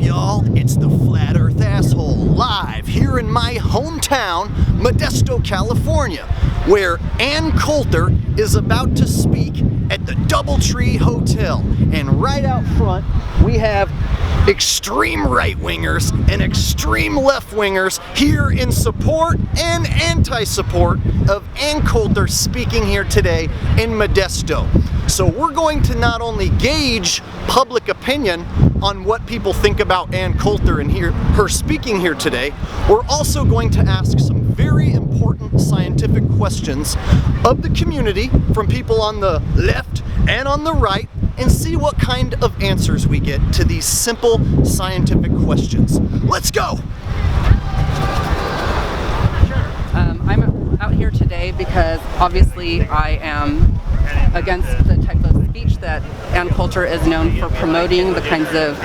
y'all? It's the Flat Earth Asshole live here in my hometown, Modesto, California, where Ann Coulter is about to speak at the Doubletree Hotel. And right out front, we have extreme right-wingers and extreme left-wingers here in support and anti-support of Ann Coulter speaking here today in Modesto. So we're going to not only gauge public opinion on what people think about Ann Coulter and her speaking here today, we're also going to ask some very important scientific questions of the community from people on the left and on the right, and see what kind of answers we get to these simple scientific questions. Let's go! I'm out here today because obviously I am against the type of speech that Ann Coulter is known for promoting, the kinds of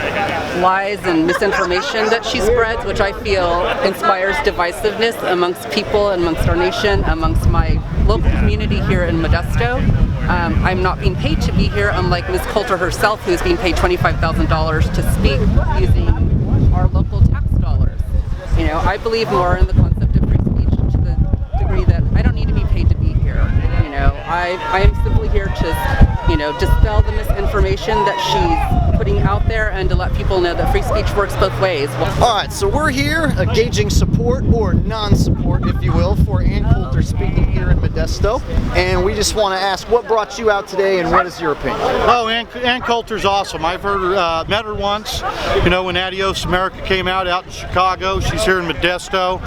lies and misinformation that she spreads, which I feel inspires divisiveness amongst people, amongst our nation, amongst my local community here in Modesto. I'm not being paid to be here, unlike Ms. Coulter herself, who's being paid $25,000 to speak using our local tax dollars. You know, I believe more in the concept of free speech to the degree that I don't need to be paid to be here. You know, I am simply here to, you know, dispel the misinformation that she's putting out there and to let people know that free speech works both ways. Alright, so we're here gauging support or non-support, if you will, for Ann Coulter speaking here in Modesto. And we just want to ask, what brought you out today and what is your opinion? Oh, Ann Coulter's awesome. I've heard her, met her once, you know, when Adios America came out in Chicago. She's here in Modesto.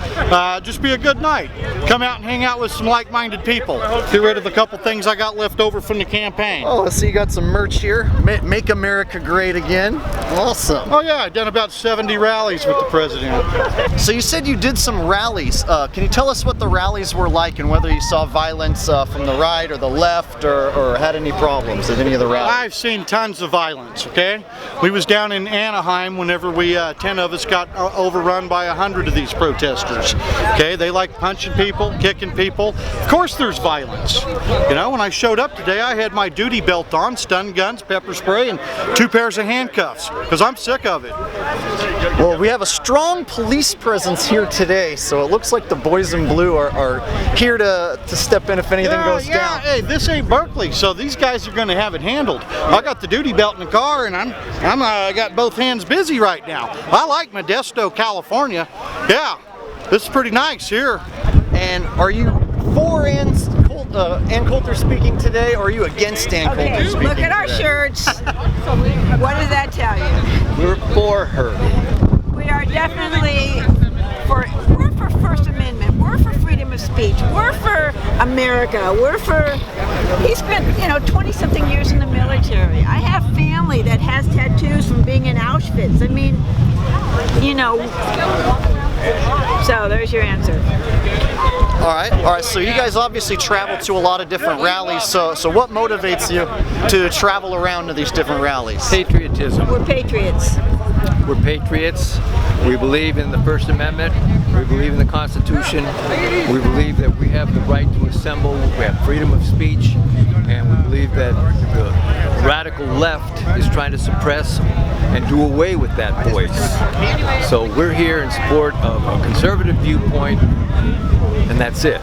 Just be a good night. Come out and hang out with some like-minded people. Get rid of a couple things I got left over from the campaign. Oh, so you got some merch here. Make America Great Again. Awesome. Oh yeah, I've done about 70 rallies with the president. So you said you did some rallies. Can you tell us what the rallies were like and whether you saw violence from the right or the left or had any problems at any of the rallies? I've seen tons of violence, okay? We was down in Anaheim whenever we, 10 of us got overrun by 100 of these protesters. Okay, they like punching people, kicking people. Of course there's violence. You know, when I showed up today, I had my duty belt on, stun guns, pepper spray, and 2 pairs of handcuffs, because I'm sick of it. Well, we have a strong police presence here today, so it looks like the boys in blue are here to step in if anything goes down. Hey, this ain't Berkeley, so these guys are going to have it handled. I got the duty belt in the car, and I'm got both hands busy right now. I like Modesto, California. Yeah, this is pretty nice here. And are you for Ann Coulter speaking today, or are you against Ann Coulter speaking today? Look at our shirts. What does that tell you? We're for her. We are definitely we're for First Amendment. We're for freedom of speech. We're for America. We're for, he spent, 20-something years in the military. I have family that has tattoos from being in Auschwitz. I mean, so there's your answer. All right. So you guys obviously travel to a lot of different rallies. So what motivates you to travel around to these different rallies? Patriotism. We're patriots. We're patriots. We believe in the First Amendment. We believe in the Constitution. We believe that we have the right to assemble. We have freedom of speech. And we believe that the radical left is trying to suppress and do away with that voice. So we're here in support of a conservative viewpoint, and that's it.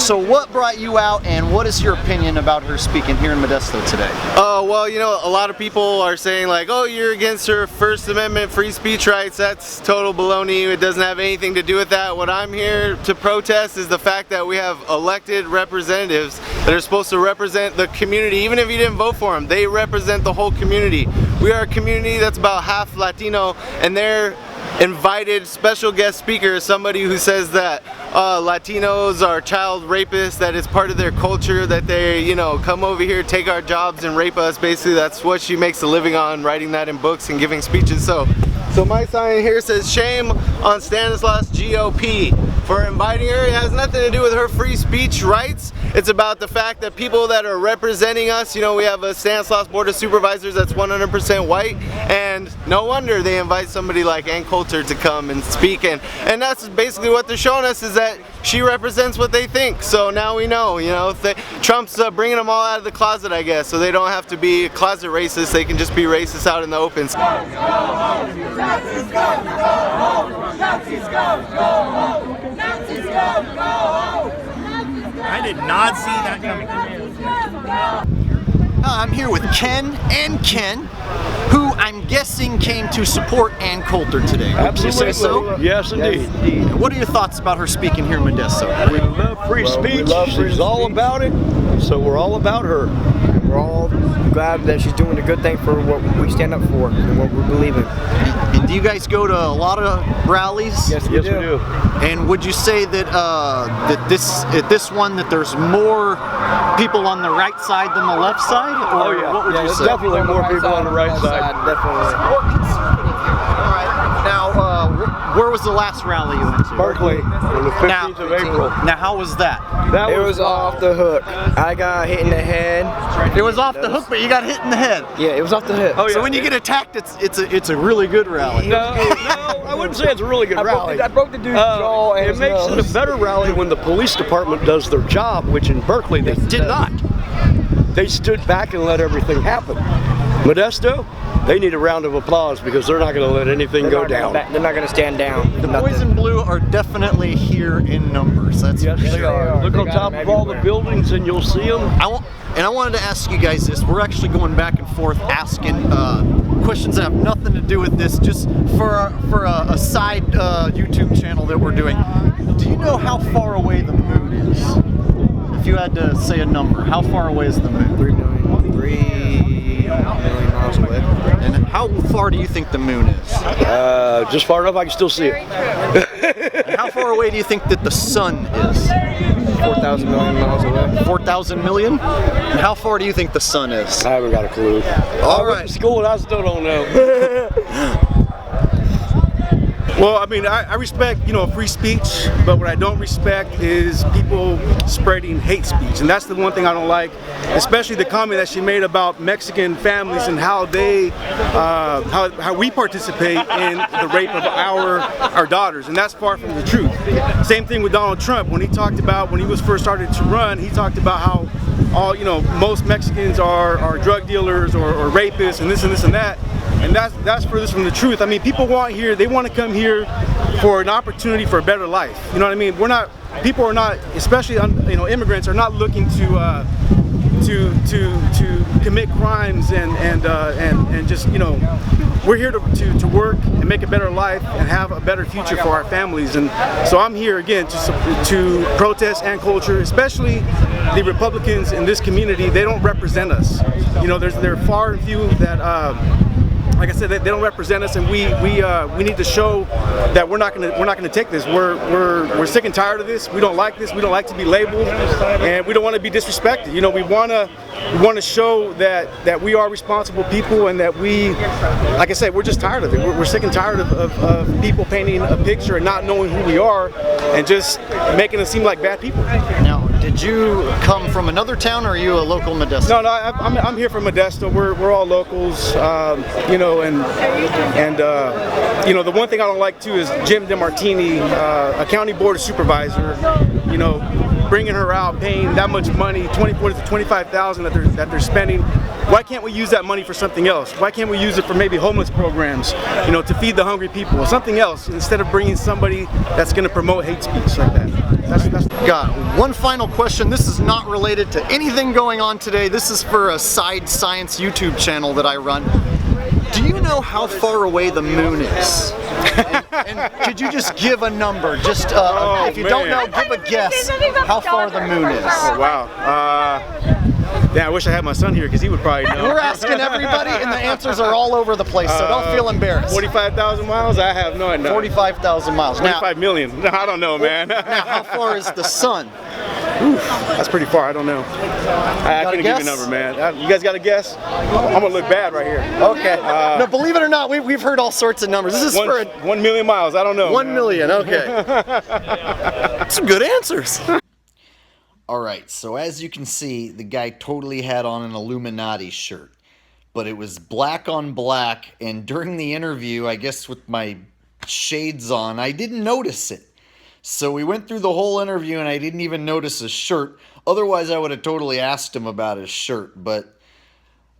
So what brought you out, and what is your opinion about her speaking here in Modesto today? Well, a lot of people are saying like, oh, you're against her First Amendment free speech rights. That's total baloney. It doesn't have anything to do with that. What I'm here to protest is the fact that we have elected representatives that are supposed to represent the community. Even if you didn't vote for them, they represent the whole community. We are a community that's about half Latino, and they're invited special guest speaker is somebody who says that Latinos are child rapists, that it's part of their culture, that they, come over here, take our jobs and rape us. Basically, that's what she makes a living on, writing that in books and giving speeches. So my sign here says, shame on Stanislaus GOP for inviting her. It has nothing to do with her free speech rights. It's about the fact that people that are representing us, you know, we have a Stanislaus Board of Supervisors that's 100% white, and no wonder they invite somebody like Ann Coulter to come and speak, and that's basically what they're showing us, is that she represents what they think. So now we know, you know, Trump's bringing them all out of the closet, I guess, so they don't have to be closet racist, they can just be racist out in the open. I did not see that coming. I'm here with Ken and Ken, who I'm guessing came to support Ann Coulter today. Would you say so? Yes, indeed. What are your thoughts about her speaking here in Modesto? We love free speech. She's all about it, so we're all about her. We're all glad that she's doing a good thing for what we stand up for and what we believe in. And do you guys go to a lot of rallies? Yes, we do. And would you say that at this one that there's more people on the right side than the left side? Or Oh yeah, what would you say? definitely more people on the right side. Definitely. More conservative. All right. Now, where was the last rally you went to? Berkeley, on the 15th of April. Now, how was that? That It was off the hook. I got hit in the head. It was off the hook, but you got hit in the head. Yeah, it was off the hook. Oh, yeah. So when you get attacked, it's a really good rally. No, I wouldn't say it's a really good rally. I broke the dude's jaw and It his makes nose. it a better rally when the police department does their job, which in Berkeley they did not. They stood back and let everything happen. Modesto, they need a round of applause because they're not going to let anything go down. They're not going to stand down. The boys in blue are definitely here in numbers. That's Yes, for they sure. are. Look They on got top them of all the everywhere. buildings and you'll see them. I wanted to ask you guys this. We're actually going back and forth asking questions that have nothing to do with this, just for a side YouTube channel that we're doing. Do you know how far away the moon is? If you had to say a number, how far away is the moon? 3 million miles away. And how far do you think the moon is? Just far enough I can still see it. And how far away do you think that the sun is? 4,000 million miles away. 4,000 million? And how far do you think the sun is? I haven't got a clue. All I went right. to school and I still don't know. Well, I mean, I respect, you know, free speech, but what I don't respect is people spreading hate speech, and that's the one thing I don't like, especially the comment that she made about Mexican families and how they, how we participate in the rape of our daughters, and that's far from the truth. Same thing with Donald Trump when he talked about, when he was first started to run, he talked about how all, you know, most Mexicans are drug dealers or rapists and this and that. And that's furthest from the truth. I mean, people they want to come here for an opportunity for a better life. You know what I mean? People are not, especially you know, immigrants are not looking to commit crimes and just, you know, we're here to work and make a better life and have a better future for our families. And so I'm here again to protest Ann Coulter, especially the Republicans in this community. They don't represent us. You know, there are far and few that. Like I said, they don't represent us, and we need to show that we're not gonna take this. We're sick and tired of this. We don't like this. We don't like to be labeled, and we don't want to be disrespected. You know, we want to show that we are responsible people, and that we, like I said, we're just tired of it. We're sick and tired of people painting a picture and not knowing who we are, and just making us seem like bad people. Now, did you come from another town, or are you a local Modesto? No, I'm here from Modesto. We're all locals, you know, and you know, the one thing I don't like too is Jim DeMartini, a county board supervisor, you know, bringing her out, paying that much money, $24,000 to $25,000 that they're spending. Why can't we use that money for something else? Why can't we use it for maybe homeless programs, you know, to feed the hungry people or something else, instead of bringing somebody that's going to promote hate speech like that? That's Got one final question. This is not related to anything going on today. This is for a side science YouTube channel that I run. Do you know how far away the moon is? and could you just give a number? Just if you don't know, give a guess how far the moon is. Oh, wow. Yeah, I wish I had my son here because he would probably know. We're asking everybody, and the answers are all over the place, so don't feel embarrassed. 45,000 miles? I have no idea. 45,000 miles. Now, 25 million. I don't know, man. now, how far is the sun? Oof, that's pretty far. I don't know. I couldn't give you a number, man. You guys got a guess? I'm gonna look bad right here. Okay. No, believe it or not, we've heard all sorts of numbers. This is for 1 million miles. I don't know. 1 million. Okay. Some good answers. Alright, so as you can see, the guy totally had on an Illuminati shirt. But it was black on black, and during the interview, I guess with my shades on, I didn't notice it. So we went through the whole interview and I didn't even notice his shirt. Otherwise, I would have totally asked him about his shirt. But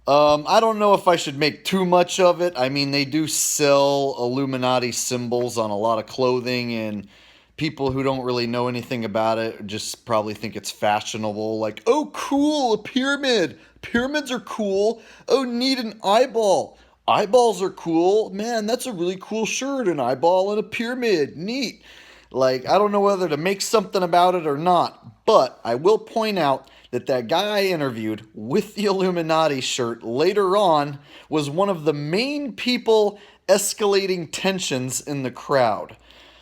I don't know if I should make too much of it. I mean, they do sell Illuminati symbols on a lot of clothing, and people who don't really know anything about it just probably think it's fashionable. Like, oh, cool, a pyramid. Pyramids are cool. Oh, neat, an eyeball. Eyeballs are cool. Man, that's a really cool shirt, an eyeball and a pyramid. Neat. Like, I don't know whether to make something about it or not, but I will point out that that guy I interviewed with the Illuminati shirt later on was one of the main people escalating tensions in the crowd.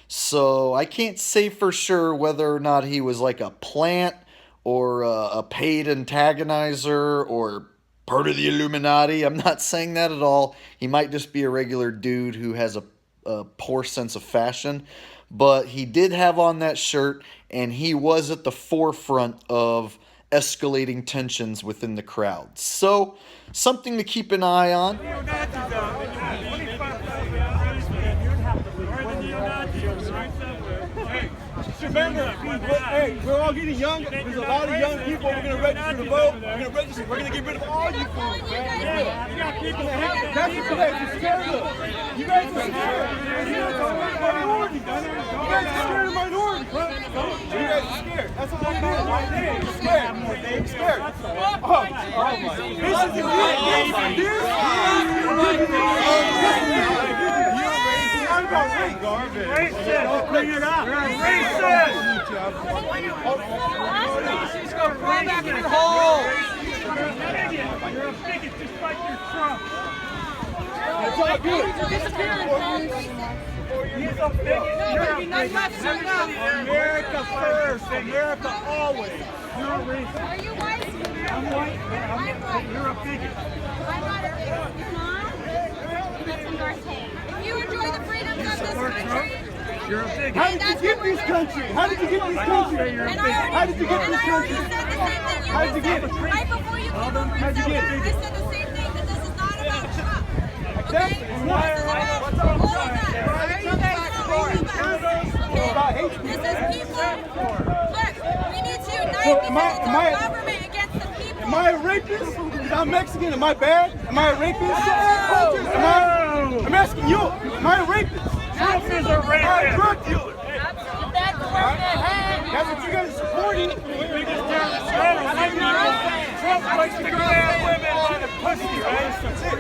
So I can't say for sure whether or not he was like a plant or a paid antagonizer or part of the Illuminati. I'm not saying that at all. He might just be a regular dude who has a poor sense of fashion. But he did have on that shirt, and he was at the forefront of escalating tensions within the crowd. So, something to keep an eye on. Remember, hey, we're all getting young. There's a lot of young people. We're going to register to vote. We're going to register. We're going to get rid of all you fools. Yeah, you got people that have. That's what you guys are scared of. You guys are scared. Minorities. You guys are scared of minorities. You guys are scared. That's what I'm doing right there. You're scared. You're scared. Oh my. This is not about race. Racist. Bring it up. Racist. Just go right back in the hole. You're a bigot just like your Trump. That's all good. He's a bigot. America first. America always. You're a racist. Are you white? I'm white. You're a bigot. I'm not a bigot. You're not? That's North Hague. If you enjoy the freedoms of this country, you're a bigot. How did you get this country? How did you get this country? How did you get this country? How did you get it? Right before you came over and said that, I said the same thing, that this is not about Trump. Okay? This is about all of that. Okay? This is people. Look, we need to unite because it's our government against the people. Am I a rapist? Because I'm Mexican. Am I bad? Am I a rapist? I'm asking you. Am I a rapist? Trump is a rapist. I'm a drug dealer. That's what you guys are supporting. Trump likes to grab women by the pussy, right? That's it.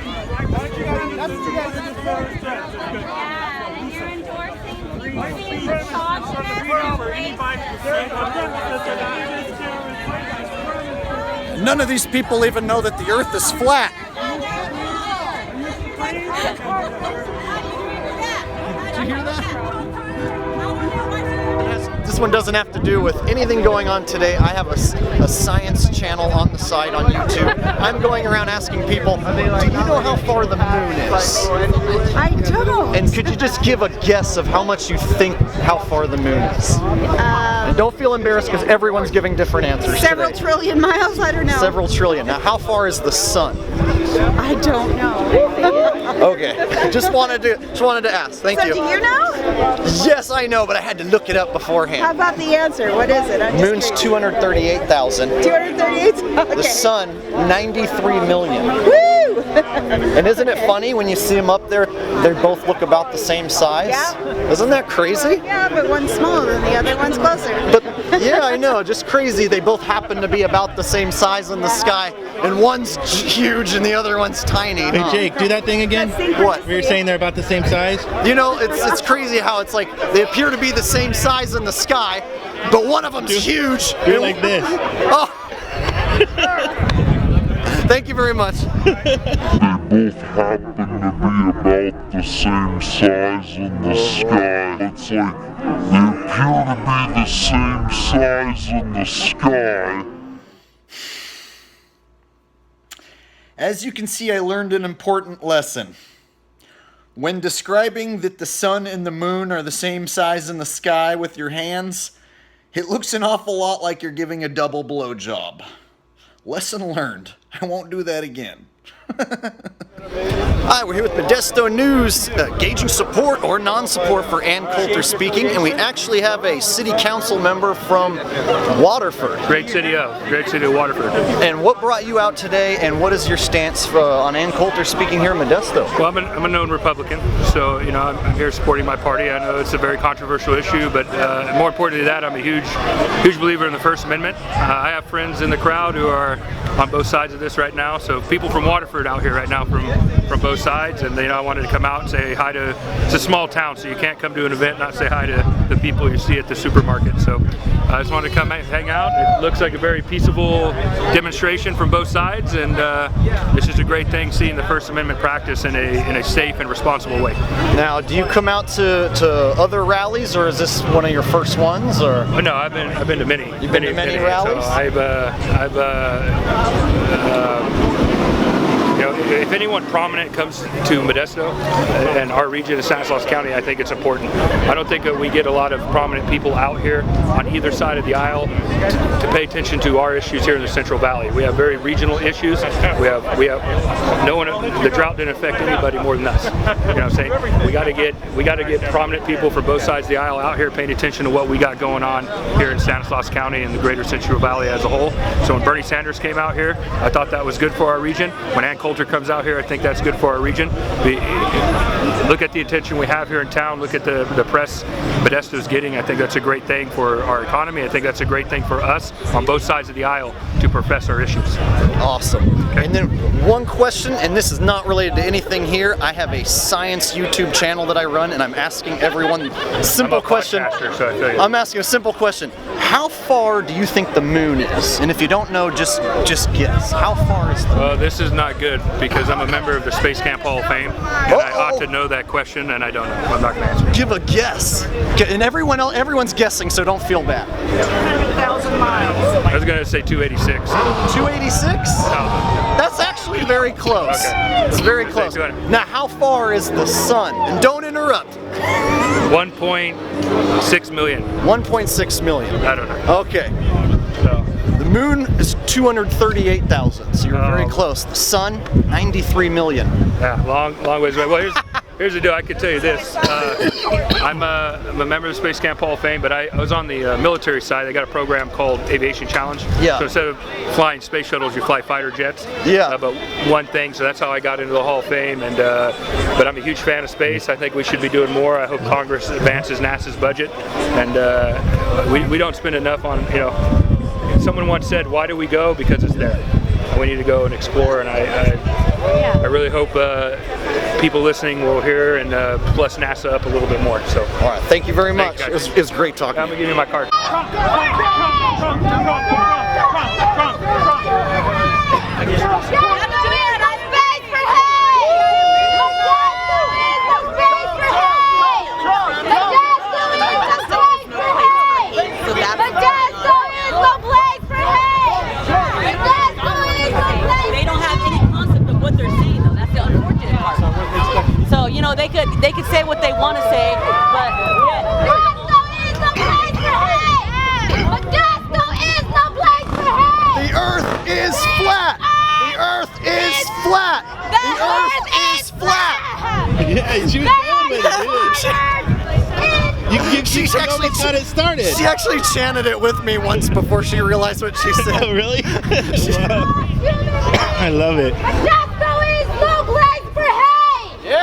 That's what you guys are supporting. Yeah, and you're endorsing free None of these people even know that the earth is flat. Did you hear that? This one doesn't have to do with anything going on today. I have a science channel on the side on YouTube. I'm going around asking people, do you know how far the moon is? I don't. And could you just give a guess of how much you think how far the moon is? And don't feel embarrassed because everyone's giving different answers. Several trillion miles? I don't know. Several trillion. Now, how far is the sun? I don't know. Okay. Just wanted to ask. Thank you. So do you know? Yes, I know, but I had to look it up beforehand. How about the answer? What is it? Moon's 238,000. 238? Okay. The sun, 93 million. Woo! And isn't it funny when you see them up there, they both look about the same size? Yeah. Isn't that crazy? Yeah, but one's smaller than the other, one's closer. But yeah, I know, just crazy. They both happen to be about the same size in the sky, and one's huge and the other one's tiny. Hey Jake, do that thing again. What? Where you're saying they're about the same size? You know, it's crazy how it's like they appear to be the same size in the sky, but one of them's huge. Do it like this. Oh. Thank you very much. They both happen to be about the same size in the sky. It's like they appear to be the same size in the sky. As you can see, I learned an important lesson. When describing that the sun and the moon are the same size in the sky with your hands, It looks an awful lot like you're giving a double blowjob. Lesson learned. I won't do that again. Hi, we're here with Modesto News, gauging support or non-support for Ann Coulter speaking, and we actually have a city council member from Waterford. Great city of Waterford. And what brought you out today, and what is your stance on Ann Coulter speaking here in Modesto? Well, I'm a known Republican, so I'm here supporting my party. I know it's a very controversial issue, but more importantly than that, I'm a huge believer in the First Amendment. I have friends in the crowd who are on both sides of this right now, so people from Waterford out here right now from both sides, and I wanted to come out and say hi to. It's a small town, so you can't come to an event and not say hi to the people you see at the supermarket. So I just wanted to come hang out. It looks like a very peaceable demonstration from both sides, and it's just a great thing seeing the First Amendment practice in a safe and responsible way. Now, do you come out to other rallies, or is this one of your first ones? Or oh, no, I've been to many. You've been to many rallies. So if anyone prominent comes to Modesto and our region of Stanislaus County, I think it's important. I don't think that we get a lot of prominent people out here on either side of the aisle to pay attention to our issues here in the Central Valley. We have very regional issues. We have no one. The drought didn't affect anybody more than us. You know what I'm saying? We got to get prominent people from both sides of the aisle out here paying attention to what we got going on here in Stanislaus County and the greater Central Valley as a whole. So when Bernie Sanders came out here, I thought that was good for our region. When Ann Coulter comes out here, I think that's good for our region. Look at the attention we have here in town. Look at the press Modesto's getting. I think that's a great thing for our economy. I think that's a great thing for us on both sides of the aisle to profess our issues. Awesome. Okay. And then one question, and this is not related to anything here. I have a science YouTube channel that I run, and I'm asking everyone a simple question. So I feel you. I'm asking a simple question. How far do you think the moon is? And if you don't know, just guess. How far is the moon? Well, this is not good because I'm a member of the Space Camp Hall of Fame, and I ought to know that question, and I don't know. I'm not going to answer it. Give a guess. And everyone's guessing, so don't feel bad. 200,000 miles. I was going to say 286. 286? That's actually very close. Okay. It's very close. Now, how far is the sun? And don't interrupt. 1.6 million. 1.6 million. I don't know. Okay. The moon is 238,000, so you're very close. The sun, 93 million. Yeah, long ways away. Well, here's the deal. I can tell you this. I'm a member of the Space Camp Hall of Fame, but I was on the military side. They got a program called Aviation Challenge. Yeah. So instead of flying space shuttles, you fly fighter jets. Yeah. But one thing, so that's how I got into the Hall of Fame. And but I'm a huge fan of space. I think we should be doing more. I hope Congress advances NASA's budget, and we don't spend enough on Someone once said, "Why do we go? Because it's there. And we need to go and explore." And I really hope people listening will hear and bless NASA up a little bit more. So, all right, thank you very much. It was great talking. I'm gonna give you my card. They could say what they want to say, but Modesto is no place for hate! Modesto is no place for hate! The earth is flat! The earth is flat! The earth is flat! Yeah, she was doing it, dude. She actually got it started. She actually chanted it with me once before she realized what she said. Oh, really? I love it. Modesto is no place for hate! Yeah!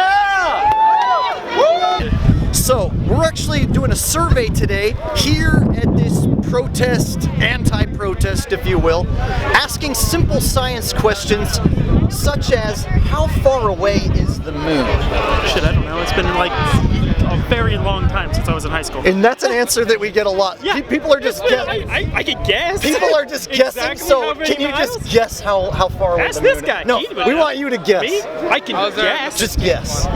So, we're actually doing a survey today here at this protest, anti-protest if you will, asking simple science questions such as, how far away is the moon? Shit, I don't know. It's been like a very long time since I was in high school. And that's an answer that we get a lot. Yeah, people are just guessing. I could guess. People are just guessing, exactly so can you just guess how far away Ask the moon this guy. is? No, we want you to guess. Me? I can guess. Just guess.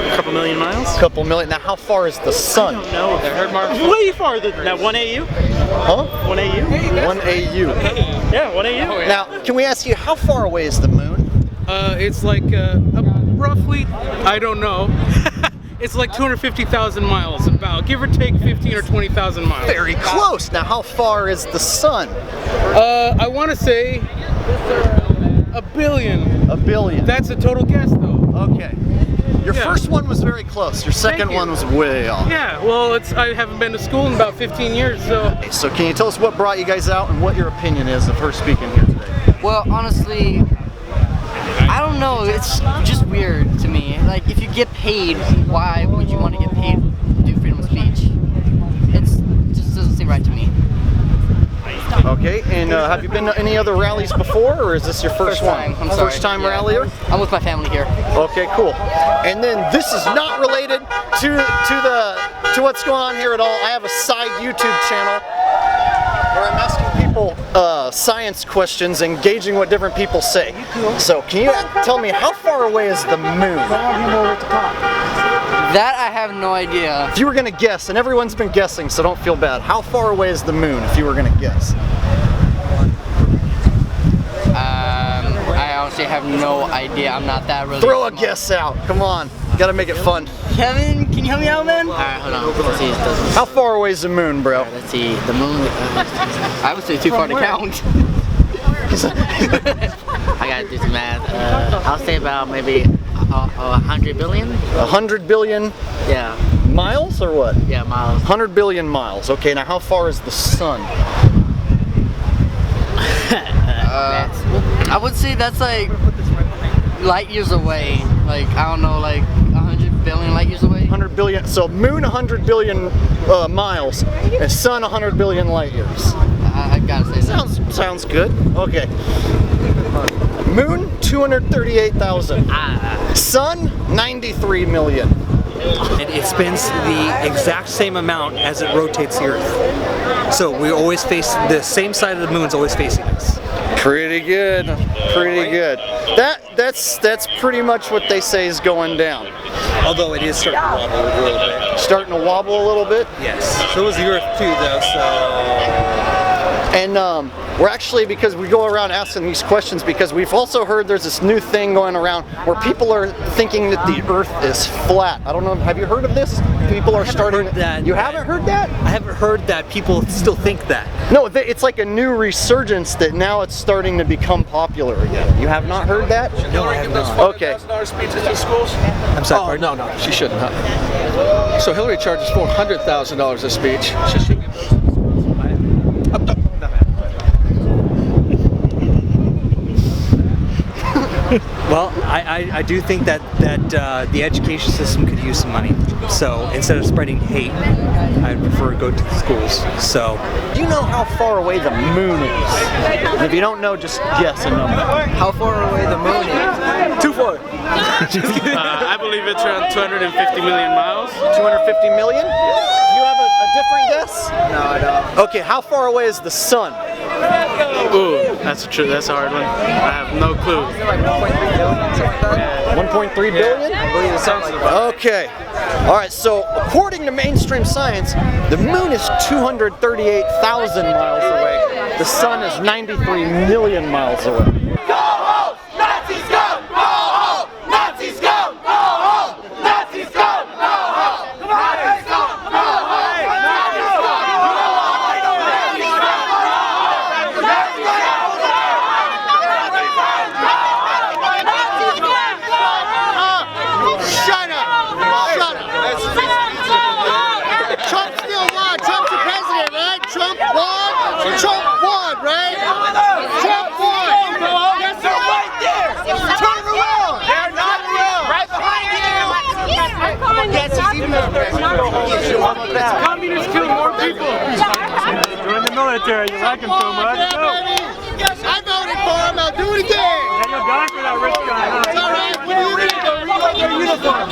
A couple million miles? A couple million. Now, how far is the sun? I don't know. I heard Mark. Way farther than that. 1 AU? Huh? 1 AU? 1 AU. Yeah, 1 AU. Oh, yeah. Now, can we ask you, how far away is the moon? It's like roughly, I don't know. It's like 250,000 miles, about, give or take 15 or 20,000 miles. Very close. Now, how far is the sun? I want to say 1 billion. 1 billion. That's a total guess, though. Okay. Your first one was very close. Your second one was way off. Yeah, well, I haven't been to school in about 15 years, so. So can you tell us what brought you guys out and what your opinion is of her speaking here today? Well, honestly, I don't know. It's just weird to me. Like, if you get paid, why would you want to get paid to do freedom of speech? It just doesn't seem right to me. Okay, and have you been to any other rallies before, or is this your first one? Time. I'm sorry. First time rallier? I'm with my family here. Okay, cool. And then this is not related to what's going on here at all. I have a side YouTube channel where I'm asking people science questions, engaging what different people say. So can you tell me, how far away is the moon? That I have no idea. If you were gonna guess, and everyone's been guessing, so don't feel bad. How far away is the moon if you were gonna guess? I honestly have no idea. I'm not that really. Throw a guess out. Come on. You gotta make it fun. Kevin, can you help me out, man? Alright, hold on. Let's see. How far away is the moon, bro? Right, let's see. The moon. I would say too far to count. I gotta do some math. I'll say about maybe 100 billion? 100 billion? Yeah. Miles or what? Yeah, miles. 100 billion miles. Okay, now how far is the sun? I would say that's like light years away. Like, I don't know, like 100 billion light years away? 100 billion. So moon 100 billion miles, and sun 100 billion light years. I gotta say that. Sounds good. Okay. Moon 238,000. Sun 93 million. And it spins the exact same amount as it rotates the Earth. So we always face the same side of the moon's always facing us. Pretty good. Pretty good. That's pretty much what they say is going down. Although it is starting to wobble a little bit. Starting to wobble a little bit? Yes. So is the Earth too, though. So. And we're actually, because we go around asking these questions, because we've also heard there's this new thing going around where people are thinking that the Earth is flat. I don't know, have you heard of this? People are starting. You haven't heard that? I haven't heard that people still think that. No, it's like a new resurgence that now it's starting to become popular again. You have not heard that? No, I have not. Okay. speeches in schools? I'm sorry. Oh, no, she shouldn't. Huh? So Hillary charges $400,000 a speech. Well, I do think that the education system could use some money. So instead of spreading hate, I'd prefer to go to the schools. So. Do you know how far away the moon is? And if you don't know, just guess a number. How far away the moon is? Too far. I believe it's around 250 million miles. 250 million? Do you have a different guess? No, I don't. Okay, how far away is the sun? Ooh, that's a hard one. I have no clue. 1.3 billion? I believe it sounds like. Okay. All right, so according to mainstream science, the moon is 238,000 miles away. The sun is 93 million miles away. Go home! Nazis go! Go home! Nazis go! Go home! Nazis go! Go home! Nazis go! Go home! Shut up! Shut up! Trump still won. Trump's the president, right? Trump won. Trump won, right? Trump won. Yes, they're right there. Turn around. They're not around. Right behind you. Yes, it's even Communists kill more people. Join the military. You like him so much. I voted for him. I'll do it again. Yeah, you're going for that rich guy. Huh? It's all right. When you reload their uniform.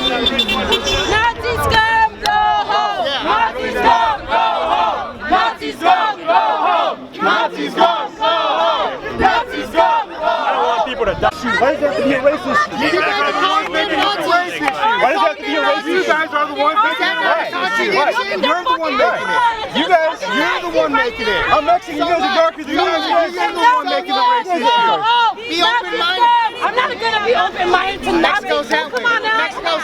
Nazis come, go home! Nazis come, go home! Nazis come, go home! Nazis come, go home! Nazis come, go home! I don't want people to die. Why does it have to be a racist? You guys are the ones making it racist. Why does it have to be a racist? You guys are the ones making it racist. You're the one making it. You're the one making it. I'm Mexican. You guys are darker than you guys. You're the one making the racist. Be open-minded. I'm not gonna be open-minded to Nazis. Come on now. Mexico's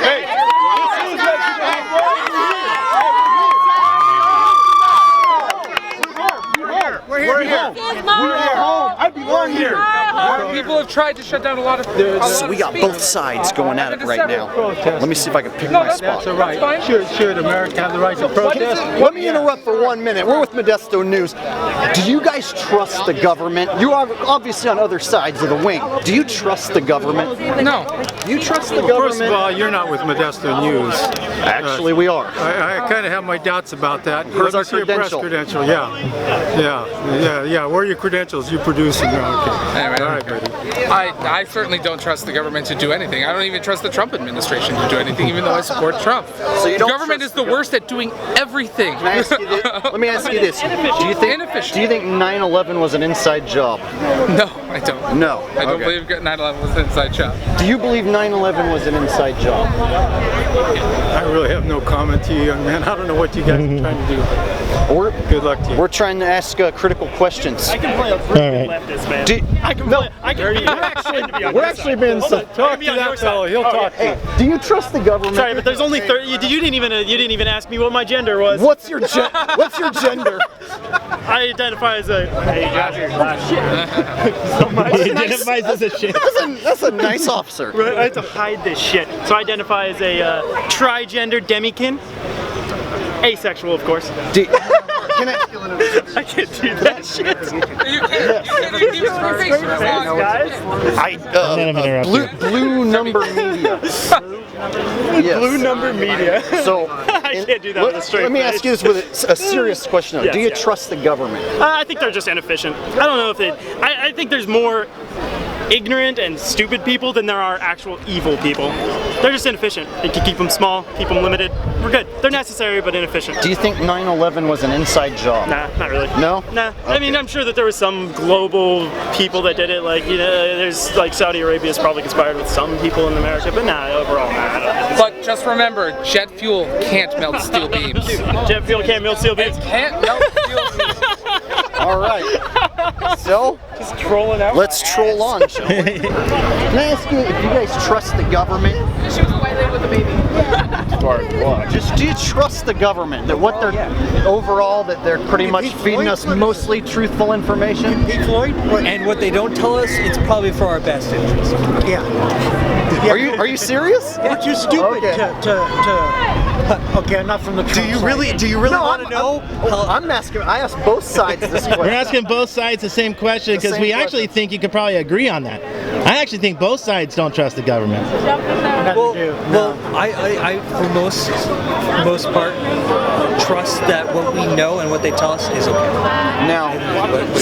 tried to shut down a lot of. So we got both sides going at it right now. Let me see if I can pick my spot. That's all right. Should America have the right to protest? Let me interrupt for 1 minute. We're with Modesto News. Do you guys trust the government? You are obviously on other sides of the wing. Do you trust the government? No. You trust the government? First of all, you're not with Modesto News. Actually, we are. I kind of have my doubts about that. Where's our Your press credential? Yeah. Where are your credentials? You producing? Okay. Anyway, all right, buddy. I certainly don't trust the government to do anything. I don't even trust the Trump administration to do anything, even though I support Trump. So you the don't government is the worst at doing everything. Can I ask you this? Let me ask you this. Do you think 9/11 was an inside job? No, I don't. No. I don't believe 9/11 was an inside job. Do you believe 9/11 was an inside job? I really have no comment to you, young man. I don't know what you guys are trying to do. Good luck to you. We're trying to ask critical questions. I can play a really leftist, man. We're actually being talk to that fellow. He'll talk to you. Do you trust the government? Sorry, but there's only 30. You didn't even ask me what my gender was. What's your gender? I identify as a. Hey, He identifies as a shit. That's a nice officer. Right, I have to hide this shit. So I identify as a trigender demikin. Asexual, of course. Can I can't do that shit. You can't even keep it on your face for guys. Blue Number Media. Yes. Blue Number Media. So I can't do that with a straight let me face. ask you this with a serious question. Yes, do you yeah. trust the government? I think they're just inefficient. I don't know if they. I think there's more ignorant and stupid people than there are actual evil people. They're just inefficient. You can keep them small, keep them limited. We're good. They're necessary but inefficient. Do you think 9/11 was an inside job? Nah, not really. No? Nah. Okay. I mean, I'm sure that there was some global people that did it. Like, there's like Saudi Arabia is probably conspired with some people in America, but nah, overall, nah. I don't know. But just remember, jet fuel can't melt steel beams. Jet fuel can't melt steel beams. It can't melt steel beams. All right. So, just trolling out. Let's troll on, shall we? Can I ask you if you guys trust the government? She was a white lady with a baby. Just do you trust the government that what they're overall that they're pretty much feeding us mostly truthful information? And what they don't tell us, it's probably for our best interest. Are you serious? Aren't you stupid okay, I'm not from the Trump Do you really want to know? I asked both sides this question. We're asking both sides the same question because we actually think you could probably agree on that. I actually think both sides don't trust the government. I for most part trust that what we know and what they tell us is okay. Now,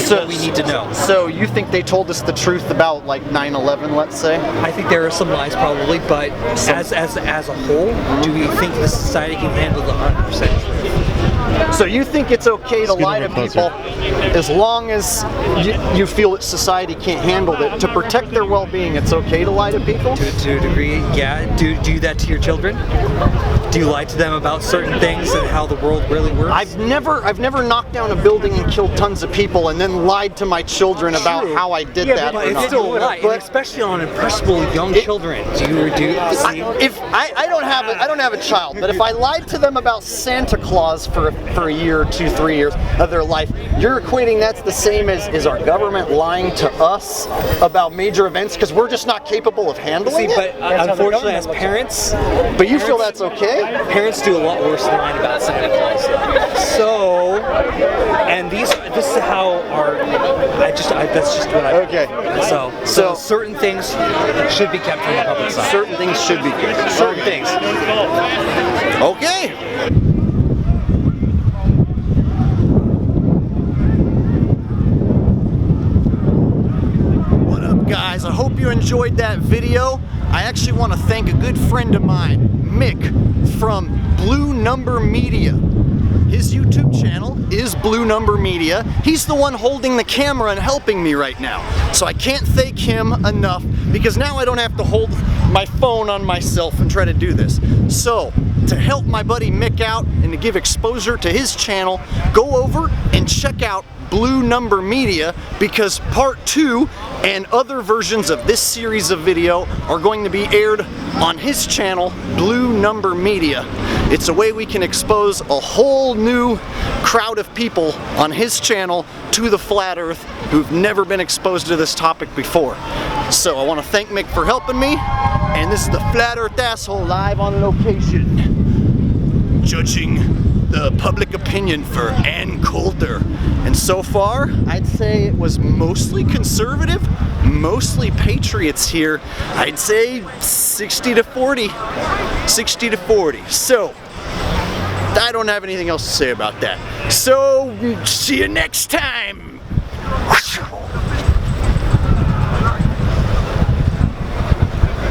what we need to know. So you think they told us the truth about like 9/11, let's say? I think there are some lies probably, but as a whole, do we think the society can handle the 100% truth? So you think it's okay to lie to people as long as you feel that society can't handle it? To protect their well-being, it's okay to lie to people? To a degree, yeah. Do you do that to your children? Do you lie to them about certain things and how the world really works? I've never knocked down a building and killed tons of people and then lied to my children about how I did that. But it's still a lie, and especially on impressionable young children. I don't have a child, but if I lied to them about Santa Claus for a year, 2, 3 years of their life, you're equating that's the same as our government lying to us about major events because we're just not capable of handling it? But unfortunately, as parents, but you feel that's okay? Parents do a lot worse than lying about Santa Claus. So, and this is how that's just what I. Okay. So certain things should be kept from the public side. Certain things should be kept. Certain things. Okay. What up, guys? I hope you enjoyed that video. I actually want to thank a good friend of mine, Mick, from Blue Number Media. His YouTube channel is Blue Number Media. He's the one holding the camera and helping me right now. So I can't thank him enough because now I don't have to hold my phone on myself and try to do this. So, to help my buddy Mick out and to give exposure to his channel, go over and check out Blue Number Media because part 2 and other versions of this series of video are going to be aired on his channel, Blue Number Media. It's a way we can expose a whole new crowd of people on his channel to the flat earth who've never been exposed to this topic before. So I want to thank Mick for helping me, and this is the Flat Earth Asshole live on location, judging the public opinion for Ann Coulter. And so far, I'd say it was mostly conservative, mostly patriots here. I'd say 60 to 40. 60 to 40. So, I don't have anything else to say about that. So, see you next time.